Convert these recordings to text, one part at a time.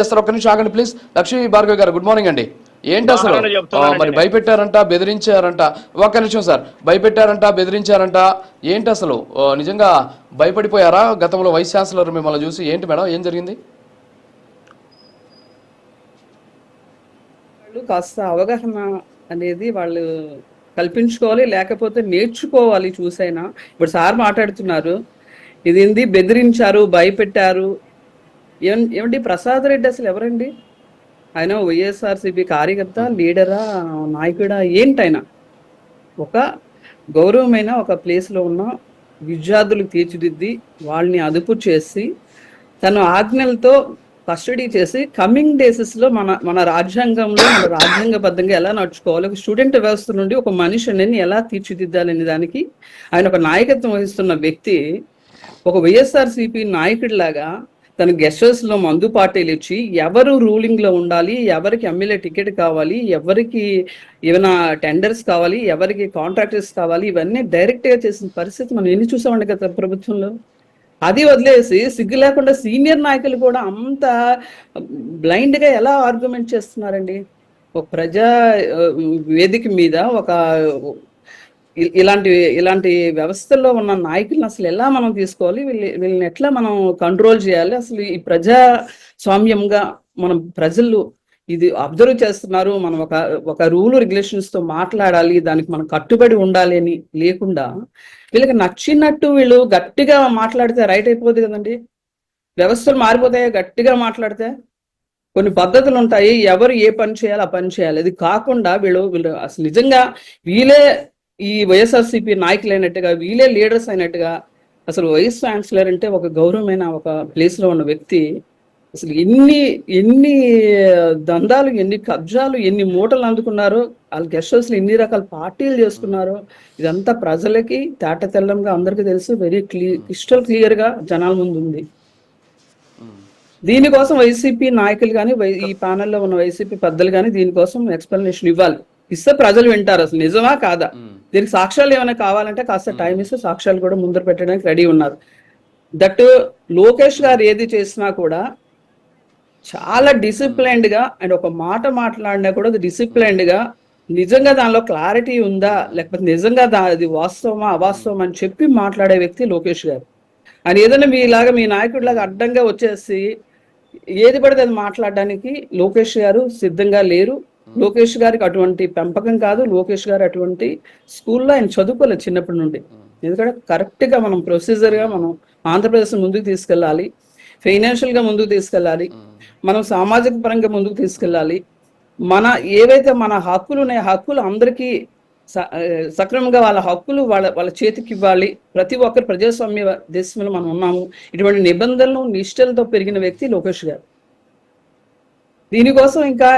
చేస్తారు. ఒక్క నిమిషం ఆగండి ప్లీజ్. లక్ష్మీ భార్గవ్ గారు గుడ్ మార్నింగ్ అండి. ఏంటి అసలు మరి భయపెట్టారంట బెదిరించారంట? ఒక్క నిమిషం సార్, భయపెట్టారంట బెదిరించారంట ఏంటి అసలు? నిజంగా భయపడిపోయారా గతంలో వైస్ ఛాన్సలర్ మిమ్మల్ని చూసి? ఏంటి మేడం ఏం జరిగింది? కాస్త అవగాహన అనేది వాళ్ళు కల్పించుకోవాలి, లేకపోతే నేర్చుకోవాలి చూసైనా. ఇప్పుడు సార్ మాట్లాడుతున్నారు, ఇది బెదిరించారు, భయపెట్టారు. ఏమండి ప్రసాద్ రెడ్డి అసలు ఎవరండి? ఆయన వైఎస్ఆర్సీపీ కార్యకర్త, లీడరా, నాయకుడా, ఏంటైన? ఒక గౌరవమైన ఒక ప్లేస్లో ఉన్న విద్యార్థులు తీర్చిదిద్ది వాళ్ళని అదుపు చేసి తన ఆజ్ఞలతో కస్టడీ చేసి కమింగ్ డేసెస్లో మన రాజ్యాంగంలో మన రాజ్యాంగబద్ధంగా ఎలా నడుచుకోవాలి, ఒక స్టూడెంట్ వ్యవస్థ నుండి ఒక మనిషిని ఎలా తీర్చిదిద్దాలనే దానికి ఆయన ఒక నాయకత్వం వహిస్తున్న వ్యక్తి. ఒక వైఎస్ఆర్సీపీ నాయకుడిలాగా తన గెస్ట్ హౌస్లో మందు పార్టీలు ఇచ్చి ఎవరు రూలింగ్లో ఉండాలి, ఎవరికి ఎమ్మెల్యే టికెట్ కావాలి, ఎవరికి ఏమైనా టెండర్స్ కావాలి, ఎవరికి కాంట్రాక్టర్స్ కావాలి, ఇవన్నీ డైరెక్ట్గా చేసిన పరిస్థితి మనం ఎన్ని చూసామండి గత ప్రభుత్వంలో. అది వదిలేసి సిగ్గు లేకుండా సీనియర్ నాయకులు కూడా అంత బ్లైండ్గా ఎలా ఆర్గ్యుమెంట్ చేస్తున్నారండి? ఒక ప్రజా వేదిక మీద ఒక ఇలాంటి వ్యవస్థల్లో ఉన్న నాయకులను అసలు ఎలా మనం తీసుకోవాలి, వీళ్ళని ఎట్లా మనం కంట్రోల్ చేయాలి? అసలు ఈ ప్రజాస్వామ్యంగా మనం ప్రజలు ఇది అబ్జర్వ్ చేస్తున్నారు, మనం ఒక రూల్ రెగ్యులేషన్స్ తో మాట్లాడాలి, దానికి మనం కట్టుబడి ఉండాలి అని లేకుండా వీళ్ళకి నచ్చినట్టు వీళ్ళు గట్టిగా మాట్లాడితే రైట్ అయిపోద్ది కదండి. వ్యవస్థలు మారిపోతాయి గట్టిగా మాట్లాడితే. కొన్ని పద్ధతులు ఉంటాయి, ఎవరు ఏ పని చేయాలి ఆ పని చేయాలి. అది కాకుండా వీళ్ళు అసలు నిజంగా వీళ్ళే ఈ వైఎస్ఆర్సీపీ నాయకులు అయినట్టుగా, వీళ్ళే లీడర్స్ అయినట్టుగా. అసలు వైస్ ఛాన్సలర్ అంటే ఒక గౌరవమైన ఒక ప్లేస్లో ఉన్న వ్యక్తి అసలు ఎన్ని దందాలు, ఎన్ని కబ్జాలు, ఎన్ని మూటలు అందుకున్నారో, వాళ్ళ గెస్ట్ హౌస్లో ఎన్ని రకాల పార్టీలు చేసుకున్నారో ఇదంతా ప్రజలకి తేట తెల్లంగా అందరికీ తెలుసు. వెరీ క్రిస్టల్ క్లియర్గా జనాల ముందు ఉంది. దీనికోసం వైసీపీ నాయకులు కానీ ఈ ప్యానెల్లో ఉన్న వైసీపీ పెద్దలు కానీ దీనికోసం ఎక్స్ప్లెనేషన్ ఇవ్వాలి. ఇస్తే ప్రజలు వింటారు అసలు నిజమా కాదా. దీనికి సాక్ష్యాలు ఏమైనా కావాలంటే కాస్త టైం ఇస్తే సాక్ష్యాలు కూడా ముందర పెట్టడానికి రెడీ ఉన్నారు. దట్ లోకేష్ గారు ఏది చేసినా కూడా చాలా డిసిప్లైన్డ్గా, అండ్ ఒక మాట మాట్లాడినా కూడా అది డిసిప్లైన్డ్గా, నిజంగా దానిలో క్లారిటీ ఉందా లేకపోతే నిజంగా అది వాస్తవమా అవాస్తవం అని చెప్పి మాట్లాడే వ్యక్తి లోకేష్ గారు. ఆయన ఏదైనా మీలాగా మీ నాయకుడిలాగా అడ్డంగా వచ్చేసి ఏది పడితే అది మాట్లాడడానికి లోకేష్ గారు సిద్ధంగా లేరు. లోకేష్ గారికి అటువంటి పెంపకం కాదు. లోకేష్ గారు అటువంటి స్కూల్లో ఆయన చదువుకోలేదు చిన్నప్పటి నుండి. ఎందుకంటే కరెక్ట్గా మనం ప్రొసీజర్గా మనం ఆంధ్రప్రదేశ్ ముందుకు తీసుకెళ్ళాలి, ఫైనాన్షియల్గా ముందుకు తీసుకెళ్ళాలి, మనం సామాజిక పరంగా ముందుకు తీసుకెళ్ళాలి. ఏవైతే మన హక్కులు ఉన్నాయో హక్కులు అందరికీ సక్రమంగా వాళ్ళ హక్కులు వాళ్ళ చేతికి ఇవ్వాలి. ప్రతి ఒక్కరు ప్రజాస్వామ్య దేశంలో మనం ఉన్నాము. ఇటువంటి నిబంధనలు నిష్టలతో పెరిగిన వ్యక్తి లోకేష్ గారు. దీనికోసం ఇంకా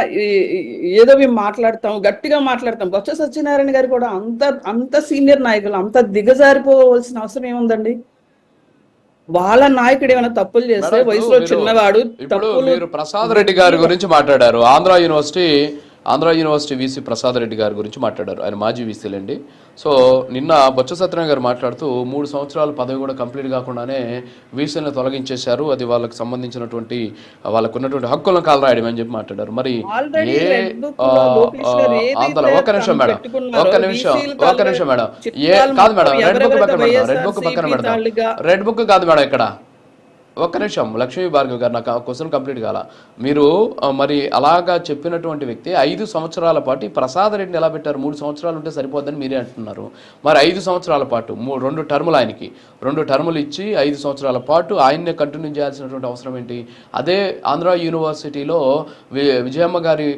ఏదో మేము మాట్లాడతాం, గట్టిగా మాట్లాడతాం. బొత్స సత్యనారాయణ గారు కూడా అంత సీనియర్ నాయకులు, అంత దిగజారిపోవలసిన అవసరం ఏముందండి? వాళ్ళ నాయకుడు ఏమైనా తప్పులు చేస్తే వయసులో చిన్నవాడు. మీరు ప్రసాద్ రెడ్డి గారి గురించి మాట్లాడారు. ఆంధ్ర యూనివర్సిటీ వీసీ ప్రసాద్ రెడ్డి గారి గురించి మాట్లాడారు. ఆయన మాజీ వీసీలండి. సో నిన్న బొత్స సత్యనారాయణ గారు మాట్లాడుతూ 3 సంవత్సరాల పదవి కూడా కంప్లీట్ కాకుండానే వీసీలను తొలగించేశారు, అది వాళ్ళకి సంబంధించటువంటి వాళ్ళకు ఉన్నటువంటి హక్కులను కాలరాయడం అని చెప్పి మాట్లాడారు. మరి ఆంధ్ర ఒక్క నిమిషం మేడం కాదు మేడం, రెడ్ బుక్ పక్కన పెడదాం, రెడ్ బుక్ కాదు మేడం ఇక్కడ. ఒక్క నిమిషం లక్ష్మీ భార్గవ్ గారు, నాకు క్వశ్చన్ కంప్లీట్ కాల. మీరు మరి అలాగా చెప్పినటువంటి వ్యక్తి 5 సంవత్సరాల పాటు ప్రసాద్ రెడ్డిని ఎలా పెట్టారు? 3 సంవత్సరాలు ఉంటే సరిపోద్దని మీరే అంటున్నారు. మరి 5 సంవత్సరాల పాటు 2 టర్ములు ఆయనకి 2 టర్ములు ఇచ్చి 5 సంవత్సరాల పాటు ఆయన్నే కంటిన్యూ చేయాల్సినటువంటి అవసరం ఏంటి? అదే ఆంధ్ర యూనివర్సిటీలో విజయమ్మ గారి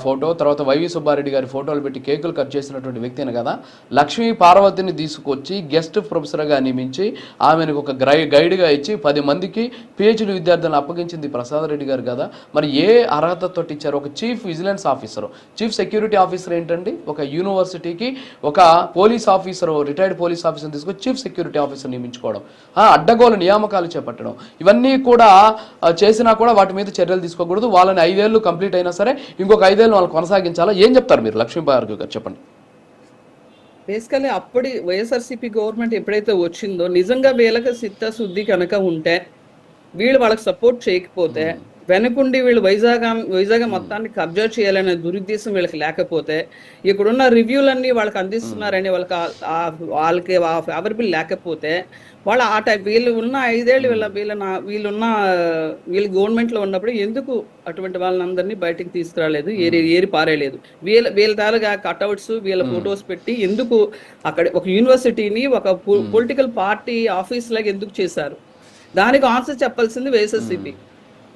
ఫోటో, తర్వాత వైవి సుబ్బారెడ్డి గారి ఫోటోలు పెట్టి కేకులు కట్ చేసినటువంటి వ్యక్తిని కదా లక్ష్మీ పార్వతిని తీసుకొచ్చి గెస్ట్ ప్రొఫెసర్గా నియమించి ఆమెను ఒక గైడ్గా ఇచ్చి 10 మందికి పిహెచ్డి విద్యార్థులను అప్పగించింది ప్రసాద్ రెడ్డి గారు కదా. మరి ఏ అర్హతతో ఇచ్చారు? ఒక chief vigilance officer, chief security officer ఏంటండి? ఒక యూనివర్సిటీకి ఒక police officer, retired police officer తీసుకొని చీఫ్ సెక్యూరిటీ ఆఫీసర్ నియమించుకోవడం, అడ్డగోలు నియామకాలు చేపట్టడం, ఇవన్నీ కూడా చేసినా కూడా వాటి మీద చర్యలు తీసుకోకూడదు. వాళ్ళని 5 ఏళ్ళు కంప్లీట్ అయినా సరే ఇంకొక 5 ఏళ్ళు వాళ్ళు కొనసాగించాలా? ఏం చెప్తారు మీరు? లక్ష్మీ భార్గవ్ గారు చెప్పండి. బేసికలీ అప్పటి వైఎస్ఆర్సీపీ గవర్నమెంట్ ఎప్పుడైతే వచ్చిందో నిజంగా వీళ్ళకి చిత్తశుద్ధి కనుక ఉంటే, వీళ్ళు వాళ్ళకి సపోర్ట్ చేయకపోతే వెనకుండి వీళ్ళు వైజాగ్ మొత్తాన్ని కబ్జా చేయాలనే దురుద్దేశం వీళ్ళకి లేకపోతే, ఇక్కడున్న రివ్యూలన్నీ వాళ్ళకి అందిస్తున్నారని వాళ్ళకి ఫేవరబుల్ లేకపోతే, వాళ్ళు ఆ టైం వీళ్ళు ఉన్న 5 ఏళ్ళు వీళ్ళు గవర్నమెంట్లో ఉన్నప్పుడు ఎందుకు అటువంటి వాళ్ళందరినీ బయటికి తీసుకురాలేదు, ఏరి పారేయలేదు? వీళ్ళ తాలుగా కట్అవుట్స్, వీళ్ళ ఫొటోస్ పెట్టి ఎందుకు అక్కడ ఒక యూనివర్సిటీని ఒక పొలిటికల్ పార్టీ ఆఫీస్ లాగా ఎందుకు చేశారు? దానికి ఆన్సర్ చెప్పాల్సింది వైఎస్ఆర్సీపీ.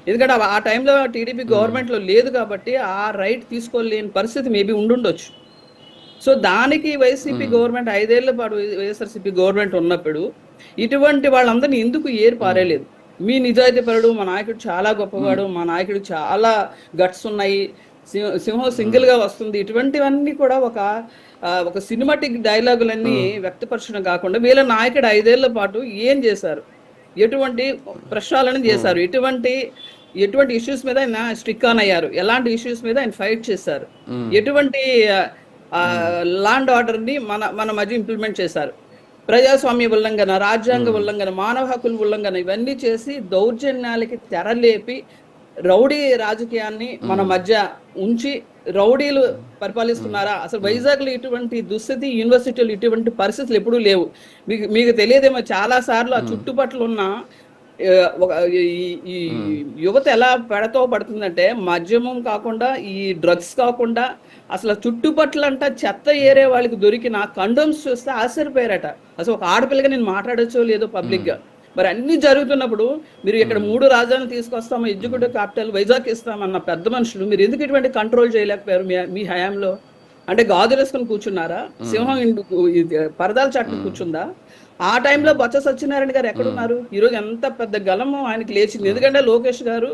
ఎందుకంటే ఆ టైంలో టీడీపీ గవర్నమెంట్లో లేదు కాబట్టి ఆ రైట్ తీసుకోలేని పరిస్థితి మేబీ ఉండుండొచ్చు. సో దానికి వైసీపీ గవర్నమెంట్ 5 ఏళ్ల పాటు వైఎస్ఆర్సీపీ గవర్నమెంట్ ఉన్నప్పుడు ఇటువంటి వాళ్ళందరినీ ఎందుకు ఏరి పారేయలేదు? మీ నిజాయితీ పరుడు, మా నాయకుడు చాలా గొప్పవాడు, మా నాయకుడు చాలా గట్స్ ఉన్నాయి, సింహం సింగిల్ గా వస్తుంది, ఇటువంటివన్నీ కూడా ఒక సినిమాటిక్ డైలాగులన్నీ వ్యక్తపరచడం కాకుండా వీళ్ళ నాయకుడు 5 ఏళ్ల పాటు ఏం చేశారు, ఎటువంటి ప్రశ్నలను చేశారు, ఎటువంటి ఇష్యూస్ మీద ఆయన స్టిక్ ఆన్ అయ్యారు, ఎలాంటి ఇష్యూస్ మీద ఆయన ఫైట్ చేశారు, ఎటువంటి ల్యాండ్ ఆర్డర్ ని మన మధ్య ఇంప్లిమెంట్ చేశారు, ప్రజాస్వామ్య ఉల్లంఘన, రాజ్యాంగ ఉల్లంఘన, మానవ హక్కుల ఉల్లంఘన, ఇవన్నీ చేసి దౌర్జన్యాలకి తెరలేపి రౌడీ రాజకీయాన్ని మన మధ్య ఉంచి రౌడీలు పరిపాలిస్తున్నారా? అసలు వైజాగ్ లో ఇటువంటి దుస్థితి, యూనివర్సిటీలు ఇటువంటి పరిస్థితులు ఎప్పుడూ లేవు. మీకు తెలియదేమో, చాలా సార్లు ఆ చుట్టుపక్కల ఉన్న ఈ యువత ఎలా పెడతో పడుతుందంటే, మద్యమం కాకుండా, ఈ డ్రగ్స్ కాకుండా, అసలు చుట్టుపక్కల అంట చెత్త ఏరే వాళ్ళకి దొరికిన కండోమ్స్ చూస్తే ఆశ్చర్యపోయారట. అసలు ఒక ఆడపిల్లగా నేను మాట్లాడచ్చో లేదో పబ్లిక్ గా. మరి అన్ని జరుగుతున్నప్పుడు మీరు ఇక్కడ 3 రాజధానులు తీసుకొస్తాము, ఎగ్జిక్యూటివ్ క్యాపిటల్ వైజాగ్ ఇస్తామన్న పెద్ద మనుషులు మీరు ఎందుకు ఇటువంటి కంట్రోల్ చేయలేకపోయారు మీ హయాంలో? అంటే గాజులు వేసుకొని కూర్చున్నారా? సింహం పరదాల చాటును కూర్చుందా? ఆ టైంలో బొత్స సత్యనారాయణ గారు ఎక్కడున్నారు? ఈరోజు ఎంత పెద్ద గలము ఆయనకి లేచింది. ఎందుకంటే లోకేష్ గారు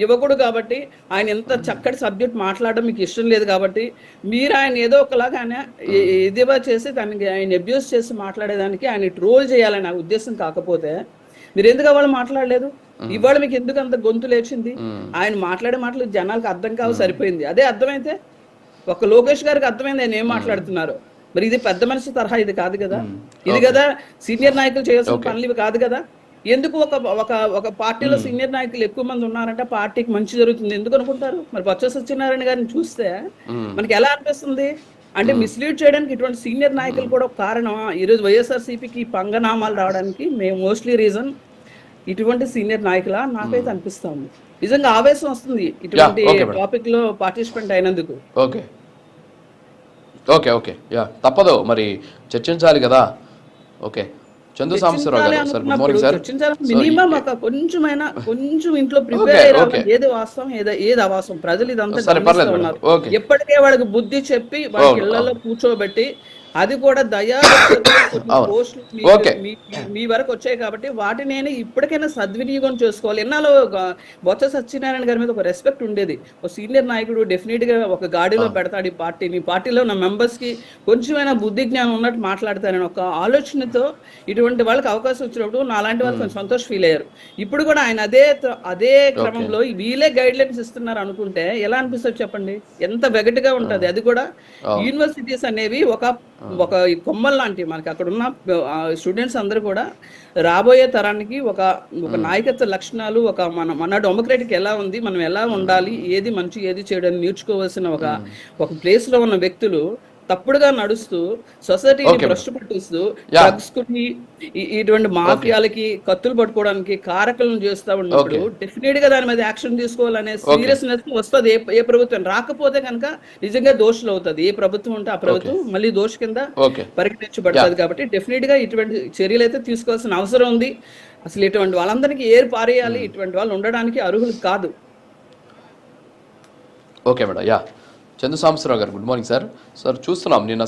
యువకుడు కాబట్టి, ఆయన ఎంత చక్కటి సబ్జెక్ట్ మాట్లాడడం మీకు ఇష్టం లేదు కాబట్టి, మీరు ఆయన ఏదో ఒకలాగా ఆయన ఇదివా చేసి దానికి ఆయన అబ్యూస్ చేసి మాట్లాడేదానికి ఆయన ట్రోల్ చేయాలనే ఉద్దేశం కాకపోతే మీరు ఎందుకు వాళ్ళు మాట్లాడలేదు? ఇవాళ మీకు ఎందుకు అంత గొంతు లేచింది? ఆయన మాట్లాడే మాటలు జనాలకు అర్థం కావు, సరిపోయింది. అదే అర్థమైతే ఒక లోకేష్ గారికి అర్థమైంది ఆయన ఏం మాట్లాడుతున్నారు. మరి ఇది పెద్ద మనిషి తరహా ఇది కాదు కదా, ఇది కదా సీనియర్ నాయకులు చేయాల్సిన పనులు ఇవి కాదు కదా. ఎందుకు ఒక పార్టీలో సీనియర్ నాయకులు ఎక్కువ మంది ఉన్నారంటే పార్టీకి మంచి జరుగుతుంది ఎందుకు అనుకుంటారు? మరి బొత్స సత్యనారాయణ గారిని చూస్తే మనకి ఎలా అనిపిస్తుంది అంటే, మిస్లీడ్ చేయడానికి ఇటువంటి సీనియర్ నాయకులు కూడా ఒక కారణమా? ఈరోజు వైఎస్ఆర్సీపీకి పంగనామాలు రావడానికి మేము మోస్ట్లీ రీజన్ ఇటువంటి సీనియర్ నాయకులా నాకైతే అనిపిస్తా ఉంది. నిజంగా ఆవేశం వస్తుంది ఇటువంటి టాపిక్ లో పార్టిసిపెంట్ అయినందుకు. ఓకే ఓకే ఓకే యా తప్పదు, మరి చర్చించాలి కదా. ఓకే, చందు సాంబశివరావు గారు sir, good morning sir. Minimum ఒక కొంచెం ఇంట్లో ప్రిపేర్ అయ్యారు, ఏది వాస్తవం ఏది అవాస్తవం ప్రజలు ఇదంతా ఉన్నారు. ఎప్పటికే వాళ్ళకి బుద్ధి చెప్పి వాళ్ళ ఇళ్లలో కూర్చోబెట్టి, అది కూడా దయా మీ వరకు వచ్చాయి కాబట్టి వాటిని నేను ఇప్పటికైనా సద్వినియోగం చేసుకోవాలి. ఎన్నాలో బొత్స సత్యనారాయణ గారి మీద ఒక రెస్పెక్ట్ ఉండేది. ఒక సీనియర్ నాయకుడు డెఫినెట్ గా ఒక గాడిలో పెడతాడు ఈ పార్టీని, పార్టీలో ఉన్న మెంబర్స్ కి కొంచెమైనా బుద్ధి జ్ఞానం ఉన్నట్టు మాట్లాడతానని ఒక ఆలోచనతో ఇటువంటి వాళ్ళకి అవకాశం వచ్చినప్పుడు నాలాంటి వాళ్ళు కొంచెం సంతోష ఫీల్ అయ్యారు. ఇప్పుడు కూడా ఆయన అదే క్రమంలో వీళ్ళే గైడ్ లైన్స్ ఇస్తున్నారు అనుకుంటే ఎలా అనిపిస్తుంది చెప్పండి? ఎంత వెగటుగా ఉంటది. అది కూడా యూనివర్సిటీస్ అనేవి ఒక కొమ్మల్ లాంటివి. మనకి అక్కడ ఉన్న స్టూడెంట్స్ అందరూ కూడా రాబోయే తరానికి ఒక నాయకత్వ లక్షణాలు, మన డెమోక్రటిక్ ఎలా ఉంది, మనం ఎలా ఉండాలి, ఏది మంచి ఏది చేయడానికి నేర్చుకోవాల్సిన ఒక ప్లేస్ లో ఉన్న వ్యక్తులు తప్పుడుగా నడుస్తూ సొసైటీని భ్రష్టు పట్టిస్తూ డ్రగ్స్ కి ఇటువంటి మాఫియాలకి కత్తులు పట్టుకోవడానికి కారకులను చేస్తా ఉన్నప్పుడు డెఫినెట్ గా దాని మీద యాక్షన్ తీసుకోవాలనే సీరియస్నెస్ వస్తుంది. ఏ ప్రభుత్వం రాకపోతే కనుక నిజంగా దోషులు అవుతుంది. ఏ ప్రభుత్వం ఉంటే ఆ ప్రభుత్వం మళ్ళీ దోష కింద పరిగణించబడుతుంది. కాబట్టి డెఫినెట్ గా ఇటువంటి చర్యలు అయితే తీసుకోవాల్సిన అవసరం ఉంది. అసలు ఇటువంటి వాళ్ళందరికీ ఏరు పారేయాలి. ఇటువంటి వాళ్ళు ఉండడానికి అర్హులు కాదు. Okay madam, yeah Chandu Sambasivarao గారు, గుడ్ మార్నింగ్ సార్. సార్ చూస్తున్నాం నిన్న